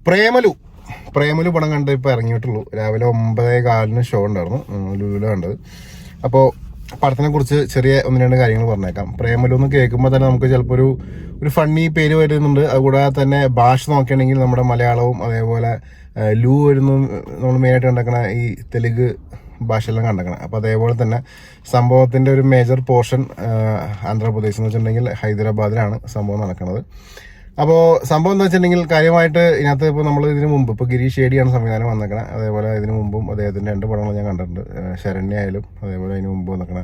പ്രേമലു പടം കണ്ട് ഇപ്പോൾ ഇറങ്ങിയിട്ടുള്ളൂ. രാവിലെ 9:15 ഷോ ഉണ്ടായിരുന്നു, ലുലുവിൽ കണ്ടത്. അപ്പോൾ പടത്തിനെ കുറിച്ച് ചെറിയ 1-2 കാര്യങ്ങൾ പറഞ്ഞേക്കാം. പ്രേമലു എന്ന് കേൾക്കുമ്പോൾ തന്നെ നമുക്ക് ചിലപ്പോൾ ഒരു ഫണ്ണി പേര് വരുന്നുണ്ട്. അതുകൂടാതെ തന്നെ ഭാഷ നോക്കുകയാണെങ്കിൽ നമ്മുടെ മലയാളവും അതേപോലെ ലു വരുന്നു നമ്മൾ മെയിനായിട്ട് കണ്ടേക്കണ ഈ തെലുങ്ക് ഭാഷയെല്ലാം കണ്ടേക്കണം. അപ്പോൾ അതേപോലെ തന്നെ സംഭവത്തിൻ്റെ ഒരു മേജർ പോർഷൻ ആന്ധ്രാപ്രദേശ് എന്ന് വെച്ചിട്ടുണ്ടെങ്കിൽ ഹൈദരാബാദിലാണ് സംഭവം നടക്കുന്നത്. അപ്പോൾ സംഭവം എന്താ വെച്ചിട്ടുണ്ടെങ്കിൽ കാര്യമായിട്ട് ഇതിനകത്ത് ഇപ്പോൾ നമ്മൾ ഇതിനു മുമ്പ് ഇപ്പോൾ ഗിരീഷ് ഷേഡിയാണ് സംവിധാനം വന്നേക്കണത്. അതേപോലെ ഇതിനു മുമ്പും അദ്ദേഹത്തിൻ്റെ 2 പടങ്ങൾ ഞാൻ കണ്ടിട്ടുണ്ട്. ശരണ്യ ആയാലും അതേപോലെ അതിന് മുമ്പ് വന്നേക്കണ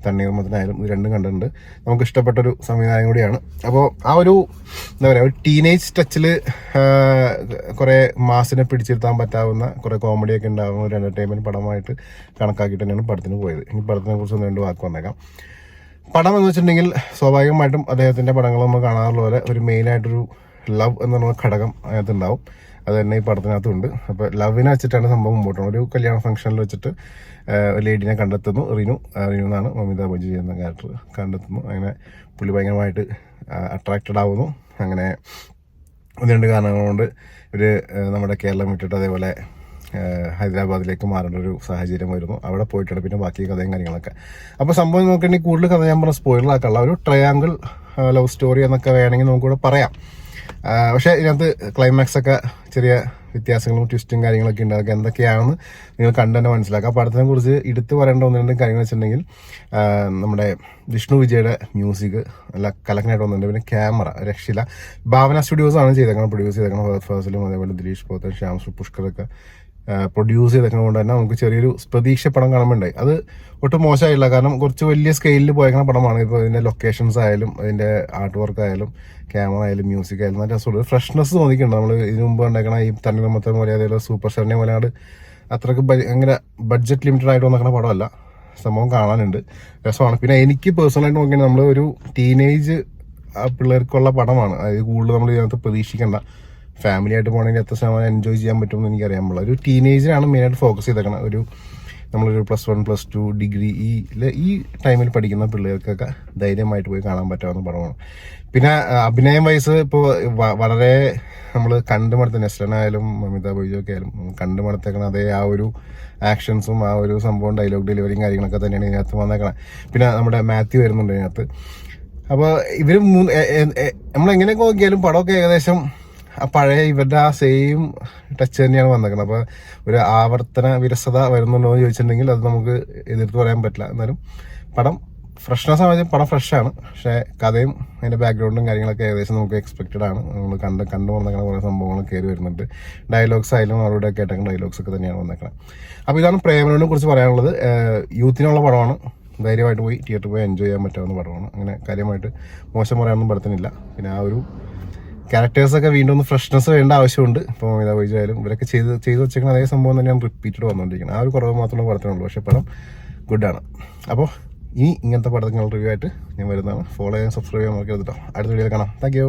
തണ്ണീർമത്തനായാലും ഇത് 2 കണ്ടിട്ടുണ്ട്. നമുക്ക് ഇഷ്ടപ്പെട്ടൊരു സംവിധാനം കൂടിയാണ്. അപ്പോൾ ആ ഒരു എന്താ പറയുക, ഒരു ടീനേജ് ടച്ചിൽ കുറേ മാസിനെ പിടിച്ചിരുത്താൻ പറ്റാവുന്ന കുറേ കോമഡിയൊക്കെ ഉണ്ടാകുന്ന ഒരു എൻ്റർടൈൻമെൻറ്റ് പടമായിട്ട് കണക്കാക്കിയിട്ട് തന്നെയാണ് പടത്തിന് പോയത്. ഇനി പടത്തിനെ കുറിച്ച് 2 വാക്ക് വന്നേക്കാം. പടം എന്ന് വെച്ചിട്ടുണ്ടെങ്കിൽ സ്വാഭാവികമായിട്ടും അദ്ദേഹത്തിൻ്റെ പടങ്ങൾ നമ്മൾ കാണാറുള്ള പോലെ ഒരു മെയിനായിട്ടൊരു ലവ് എന്നുള്ള ഘടകം അതിനകത്തുണ്ടാവും. അത് തന്നെ ഈ പടത്തിനകത്തുണ്ട്. അപ്പോൾ ലവിനെ വെച്ചിട്ടാണ് സംഭവം മുമ്പോട്ട് പോകുന്നത്. ഒരു കല്യാണ ഫംഗ്ഷനിൽ വെച്ചിട്ട് ഒരു ലേഡിനെ കണ്ടെത്തുന്നു. റിനു എന്നാണ് മമിത ബജി എന്ന ക്യാരക്ടർ കണ്ടെത്തുന്നു. അങ്ങനെ പുള്ളി ഭയങ്കരമായിട്ട് അട്രാക്റ്റഡ് ആവുന്നു. അങ്ങനെ 1-2 കാരണങ്ങൾ കൊണ്ട് നമ്മുടെ കേരളം വിട്ടിട്ട് അതേപോലെ ഹൈദരാബാദിലേക്ക് മാറേണ്ട ഒരു സാഹചര്യം വരുന്നു. അവിടെ പോയിട്ടാണ് പിന്നെ ബാക്കി കഥയും കാര്യങ്ങളൊക്കെ. അപ്പോൾ സംഭവം നോക്കുകയാണെങ്കിൽ കൂടുതൽ കഥ ഞാൻ പറഞ്ഞ സ്പോയിലറാക്കാനുള്ള ഒരു ട്രയാങ്കിൾ ലവ് സ്റ്റോറി എന്നൊക്കെ വേണമെങ്കിൽ നമുക്കിവിടെ പറയാം. പക്ഷേ ഇതിനകത്ത് ക്ലൈമാക്സ് ഒക്കെ ചെറിയ വ്യത്യാസങ്ങളും ട്വിസ്റ്റും കാര്യങ്ങളൊക്കെ ഉണ്ട്. അതൊക്കെ എന്തൊക്കെയാണെന്ന് നിങ്ങൾ കണ്ടു തന്നെ മനസ്സിലാക്കുക. ആ പടത്തിനെ കുറിച്ച് എടുത്തു പറയേണ്ട 1-2 കാര്യങ്ങൾ വെച്ചിട്ടുണ്ടെങ്കിൽ നമ്മുടെ വിഷ്ണു വിജയുടെ മ്യൂസിക് നല്ല കലക്കനായിട്ട് വന്നിട്ടുണ്ട്. പിന്നെ ക്യാമറ രക്ഷയില്ല. ഭാവന സ്റ്റുഡിയോസാണ് ചെയ്തേക്കണം, പ്രൊഡ്യൂസ് ചെയ്തേക്കണം. ഫഹദ് ഫാസിലും അതേപോലെ ദിലീഷ് പോത്തൻ, ശ്യാം പുഷ്കറൊക്കെ പ്രൊഡ്യൂസ് ചെയ്തേക്കുന്നത് കൊണ്ട് തന്നെ നമുക്ക് ചെറിയൊരു പ്രതീക്ഷ പടം കാണുമ്പോണ്ടായി. അത് ഒട്ടും മോശമായില്ല. കാരണം കുറച്ച് വലിയ സ്കെയിലിൽ പോയേക്കുന്ന പടമാണ്. ഇപ്പോൾ ഇതിൻ്റെ ലൊക്കേഷൻസ് ആയാലും അതിൻ്റെ ആർട്ട് വർക്ക് ആയാലും ക്യാമറ ആയാലും മ്യൂസിക് ആയാലും നല്ല രസമുള്ള ഫ്രഷ്നെസ് തോന്നിക്കുന്നുണ്ട്. നമ്മൾ ഇതിനു മുമ്പ് ഉണ്ടാക്കണ ഈ തണ്ണിമത്തൻ പോലെ അതേപോലെ സൂപ്പർ ഷെറിനെ മലയാട് അത്രയ്ക്ക് അങ്ങനെ ബഡ്ജറ്റ് ലിമിറ്റഡ് ആയിട്ട് വന്നിരിക്കുന്ന പടമല്ല. സംഭവം കാണാനുണ്ട്, രസമാണ്. പിന്നെ എനിക്ക് പേഴ്സണലായിട്ട് നോക്കിയാൽ നമ്മൾ ഒരു ടീനേജ് പിള്ളേർക്കുള്ള പടമാണ്. അതായത് കൂടുതൽ നമ്മൾ ഇതിനകത്ത് പ്രതീക്ഷിക്കേണ്ട. ഫാമിലി ആയിട്ട് പോകണമെങ്കിൽ എത്ര ശതമാനം എൻജോയ് ചെയ്യാൻ പറ്റുമെന്ന് എനിക്കറിയാൻ പാടില്ല. ഒരു ടീനേജിനാണ് മെയിനായിട്ട് ഫോക്കസ് ചെയ്തേക്കണം. നമ്മളൊരു +1 +2 ഡിഗ്രി ഈ ടൈമിൽ പഠിക്കുന്ന പിള്ളേർക്കൊക്കെ ധൈര്യമായിട്ട് പോയി കാണാൻ പറ്റാവുന്ന പടമാണ്. പിന്നെ അഭിനയം വയസ്സ് ഇപ്പോൾ വളരെ നമ്മൾ കണ്ടുമടുത്ത നെസ്ലനായാലും മമിത ബൈജൊക്കെ ആയാലും കണ്ടുമടുത്തേക്കണം. അതേ ആ ഒരു ആക്ഷൻസും ആ ഒരു സംഭവം ഡയലോഗ് ഡെലിവറിയും കാര്യങ്ങളൊക്കെ തന്നെയാണ് ഇതിനകത്ത് വന്നേക്കണം. പിന്നെ നമ്മുടെ മാത്യു വരുന്നുണ്ട് ഇതിനകത്ത്. അപ്പോൾ ഇവർ നമ്മളെങ്ങനെയൊക്കെ നോക്കിയാലും പടമൊക്കെ ഏകദേശം ആ പഴയ ഇവരുടെ ആ സെയിം ടച്ച് തന്നെയാണ് വന്നേക്കുന്നത്. അപ്പോൾ ഒരു ആവർത്തന വിരസത വരുന്നുണ്ടോ എന്ന് ചോദിച്ചിട്ടുണ്ടെങ്കിൽ അത് നമുക്ക് എതിർത്ത് പറയാൻ പറ്റില്ല. എന്നാലും പടം ഫ്രഷ്നെസ് ആണെങ്കിൽ പടം ഫ്രഷാണ്. പക്ഷേ കഥയും അതിൻ്റെ ബാക്ക്ഗ്രൗണ്ടും കാര്യങ്ങളൊക്കെ ഏകദേശം നമുക്ക് എക്സ്പെക്റ്റഡ് ആണ്. നമ്മൾ കണ്ടു വന്നേക്കുന്ന കുറേ സംഭവങ്ങൾ കയറി വരുന്നുണ്ട്. ഡയലോഗ്സ് ആയാലും അവരുടെ കേട്ടേക്കുന്ന ഡയലോഗ്സ് ഒക്കെ തന്നെയാണ് വന്നേക്കുന്നത്. അപ്പോൾ ഇതാണ് പ്രേമലുവിനെ കുറിച്ച് പറയാനുള്ളത്. യൂത്തിനുള്ള പടമാണ്. ധൈര്യമായിട്ട് പോയി തിയേറ്ററിൽ പോയി എൻജോയ് ചെയ്യാൻ പറ്റാവുന്ന പടമാണ്. അങ്ങനെ കാര്യമായിട്ട് മോശം പറയാനൊന്നും പടത്തിനില്ല. പിന്നെ ആ ഒരു ക്യാരക്ടേഴ്സൊക്കെ വീണ്ടും ഒന്ന് ഫ്രഷ്നെസ് വേണ്ട ആവശ്യമുണ്ട്. ഇപ്പോൾ മമിത ബൈജു ആയാലും ഇവരൊക്കെ ചെയ്ത് വെച്ചേക്കുന്ന അതേ സംഭവം തന്നെയാണ് റിപ്പീറ്റഡ് വന്നുകൊണ്ടിരിക്കുന്നത്. ആ ഒരു കുറവ് മാത്രമേ പടത്തിനുള്ളൂ. പക്ഷേ പടം ഗുഡാണ്. അപ്പോൾ ഇനി ഇങ്ങനത്തെ പടങ്ങൾ റിവ്യൂ ആയിട്ട് ഞാൻ വരുന്നതാണ്. ഫോളോ ചെയ്യാൻ സബ്സ്ക്രൈബ് ചെയ്യാൻ മറക്കരുത് കേട്ടോ. അടുത്ത വീഡിയോയിൽ കാണാം. Thank you.